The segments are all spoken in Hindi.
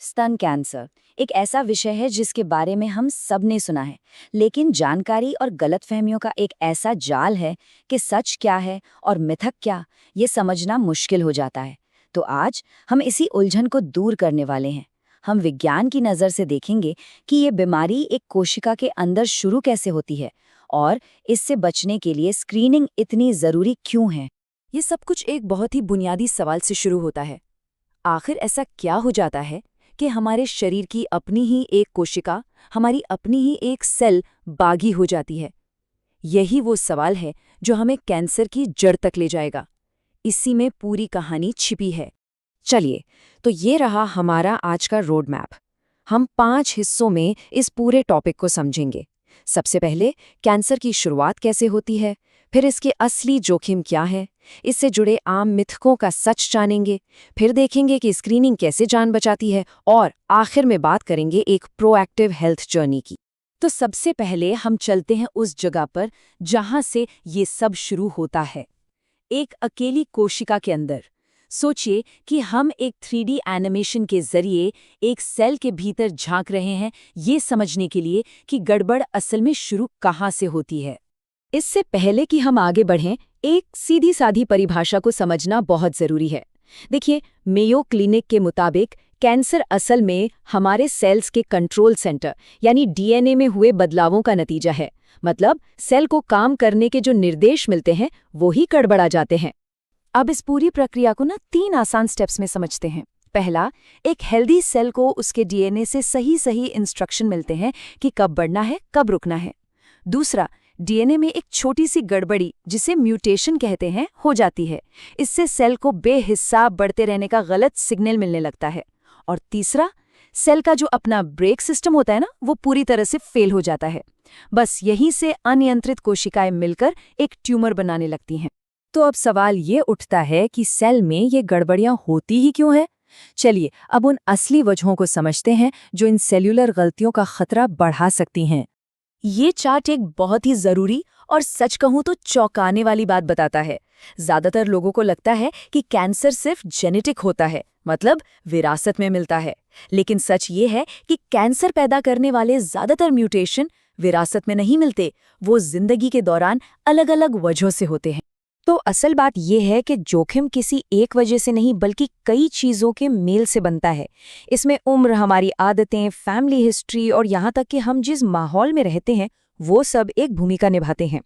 स्तन कैंसर एक ऐसा विषय है जिसके बारे में हम सब ने सुना है, लेकिन जानकारी और गलतफहमियों का एक ऐसा जाल है कि सच क्या है और मिथक क्या, ये समझना मुश्किल हो जाता है। तो आज हम इसी उलझन को दूर करने वाले हैं। हम विज्ञान की नज़र से देखेंगे कि ये बीमारी एक कोशिका के अंदर शुरू कैसे होती है और इससे बचने के लिए स्क्रीनिंग इतनी ज़रूरी क्यों है। ये सब कुछ एक बहुत ही बुनियादी सवाल से शुरू होता है। आखिर ऐसा क्या हो जाता है कि हमारे शरीर की अपनी ही एक कोशिका, हमारी अपनी ही एक सेल बागी हो जाती है? यही वो सवाल है जो हमें कैंसर की जड़ तक ले जाएगा। इसी में पूरी कहानी छिपी है। चलिए, तो ये रहा हमारा आज का रोड मैप। हम 5 हिस्सों में इस पूरे टॉपिक को समझेंगे। सबसे पहले कैंसर की शुरुआत कैसे होती है, फिर इसके असली जोखिम क्या है, इससे जुड़े आम मिथकों का सच जानेंगे, फिर देखेंगे कि स्क्रीनिंग कैसे जान बचाती है और आखिर में बात करेंगे एक प्रोएक्टिव हेल्थ जर्नी की। तो सबसे पहले हम चलते हैं उस जगह पर जहां से ये सब शुरू होता है, एक अकेली कोशिका के अंदर। सोचिए कि हम एक 3D एनिमेशन के जरिए एक सेल के भीतर झांक रहे हैं, ये समझने के लिए कि गड़बड़ असल में शुरू कहाँ से होती है। इससे पहले कि हम आगे बढ़ें, एक सीधी साधी परिभाषा को समझना बहुत जरूरी है। देखिए, मेयो क्लिनिक के मुताबिक कैंसर असल में हमारे सेल्स के कंट्रोल सेंटर यानी डीएनए में हुए बदलावों का नतीजा है। मतलब सेल को काम करने के जो निर्देश मिलते हैं वो ही गड़बड़ा जाते हैं। अब इस पूरी प्रक्रिया को 3 आसान स्टेप्स में समझते हैं। पहला, एक हेल्दी सेल को उसके डीएनए से सही सही इंस्ट्रक्शन मिलते हैं कि कब बढ़ना है, कब रुकना है। दूसरा, डीएनए में एक छोटी सी गड़बड़ी, जिसे म्यूटेशन कहते हैं, हो जाती है। इससे सेल को बेहिसाब बढ़ते रहने का गलत सिग्नल मिलने लगता है। और तीसरा, सेल का जो अपना ब्रेक सिस्टम होता है वो पूरी तरह से फेल हो जाता है। बस यहीं से अनियंत्रित कोशिकाएं मिलकर एक ट्यूमर बनाने लगती हैं। तो अब सवाल ये उठता है कि सेल में ये गड़बड़ियां होती ही क्यों है? चलिए, अब उन असली वजहों को समझते हैं जो इन सेल्यूलर गलतियों का खतरा बढ़ा सकती हैं। ये चार्ट एक बहुत ही जरूरी और सच कहूं तो चौंकाने वाली बात बताता है। ज्यादातर लोगों को लगता है कि कैंसर सिर्फ जेनेटिक होता है, मतलब विरासत में मिलता है। लेकिन सच ये है कि कैंसर पैदा करने वाले ज्यादातर म्यूटेशन विरासत में नहीं मिलते, वो जिंदगी के दौरान अलग अलग वजहों से होते हैं। तो असल बात यह है कि जोखिम किसी एक वजह से नहीं बल्कि कई चीज़ों के मेल से बनता है। इसमें उम्र, हमारी आदतें, फैमिली हिस्ट्री और यहाँ तक कि हम जिस माहौल में रहते हैं वो सब एक भूमिका निभाते हैं।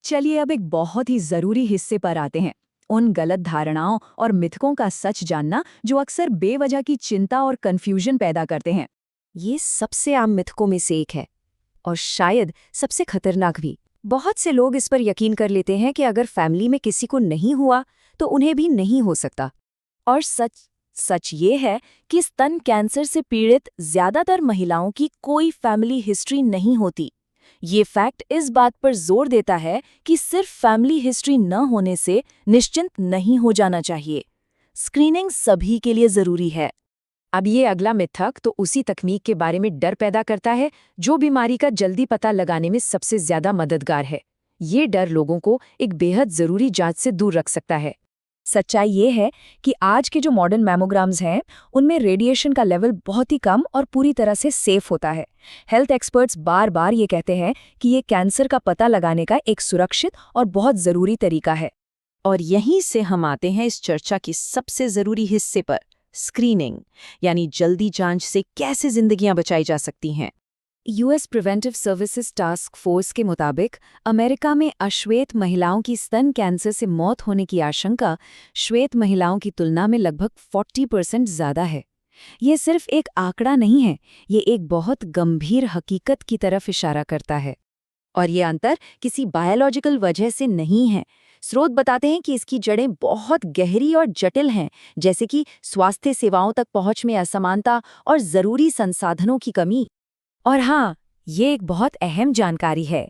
चलिए, अब एक बहुत ही ज़रूरी हिस्से पर आते हैं, उन गलत धारणाओं और मिथकों का सच जानना जो अक्सर बेवजह की चिंता और कन्फ्यूजन पैदा करते हैं। ये सबसे आम मिथकों में से एक है और शायद सबसे खतरनाक भी। बहुत से लोग इस पर यकीन कर लेते हैं कि अगर फैमिली में किसी को नहीं हुआ तो उन्हें भी नहीं हो सकता। और सच ये है कि स्तन कैंसर से पीड़ित ज्यादातर महिलाओं की कोई फैमिली हिस्ट्री नहीं होती। ये फैक्ट इस बात पर जोर देता है कि सिर्फ फैमिली हिस्ट्री न होने से निश्चिंत नहीं हो जाना चाहिए। स्क्रीनिंग सभी के लिए जरूरी है। अब ये अगला मिथक तो उसी तकनीक के बारे में डर पैदा करता है जो बीमारी का जल्दी पता लगाने में सबसे ज्यादा मददगार है। ये डर लोगों को एक बेहद जरूरी जांच से दूर रख सकता है। सच्चाई ये है कि आज के जो मॉडर्न मैमोग्राम्स हैं उनमें रेडिएशन का लेवल बहुत ही कम और पूरी तरह से सेफ होता है। हेल्थ एक्सपर्ट्स बार बार ये कहते हैं कि ये कैंसर का पता लगाने का एक सुरक्षित और बहुत ज़रूरी तरीका है। और यहीं से हम आते हैं इस चर्चा के सबसे ज़रूरी हिस्से पर, स्क्रीनिंग, यानी जल्दी जांच से कैसे जिंदगियां बचाई जा सकती हैं। US preventive services task force के मुताबिक अमेरिका में अश्वेत महिलाओं की स्तन कैंसर से मौत होने की आशंका श्वेत महिलाओं की तुलना में लगभग 40% ज़्यादा है। ये सिर्फ एक आंकड़ा नहीं है, ये एक बहुत गंभीर हकीकत की तरफ इशारा करता है। और ये अंतर किसी बायोलॉजिकल वजह से नहीं है। स्रोत बताते हैं कि इसकी जड़ें बहुत गहरी और जटिल हैं, जैसे कि स्वास्थ्य सेवाओं तक पहुंच में असमानता और ज़रूरी संसाधनों की कमी। और हाँ, ये एक बहुत अहम जानकारी है,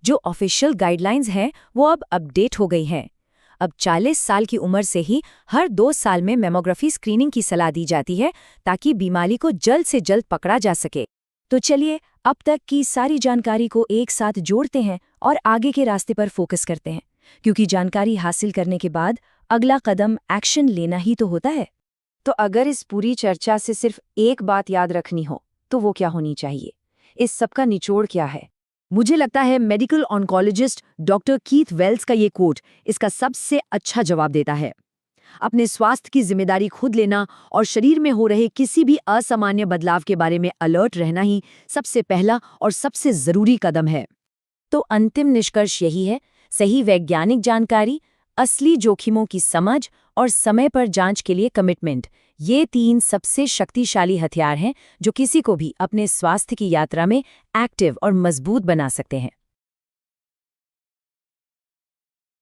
जो ऑफिशियल गाइडलाइंस हैं वो अब अपडेट हो गई हैं। अब 40 साल की उम्र से ही हर 2 साल में मैमोग्राफी स्क्रीनिंग की सलाह दी जाती है ताकि बीमारी को जल्द से जल्द पकड़ा जा सके। तो चलिए, अब तक की सारी जानकारी को एक साथ जोड़ते हैं और आगे के रास्ते पर फोकस करते हैं, क्योंकि जानकारी हासिल करने के बाद अगला कदम एक्शन लेना ही तो होता है। तो अगर इस पूरी चर्चा से सिर्फ एक बात याद रखनी हो तो वो क्या होनी चाहिए? इस सब का निचोड़ क्या है? मुझे लगता है medical oncologist doctor Keith Wells का ये कोट इसका सबसे अच्छा जवाब देता है। अपने स्वास्थ्य की जिम्मेदारी खुद लेना और शरीर में हो रहे किसी भी असामान्य बदलाव के बारे में अलर्ट रहना ही सबसे पहला और सबसे जरूरी कदम है। तो अंतिम निष्कर्ष यही है, सही वैज्ञानिक जानकारी, असली जोखिमों की समझ और समय पर जांच के लिए कमिटमेंट, ये 3 सबसे शक्तिशाली हथियार हैं जो किसी को भी अपने स्वास्थ्य की यात्रा में एक्टिव और मजबूत बना सकते हैं।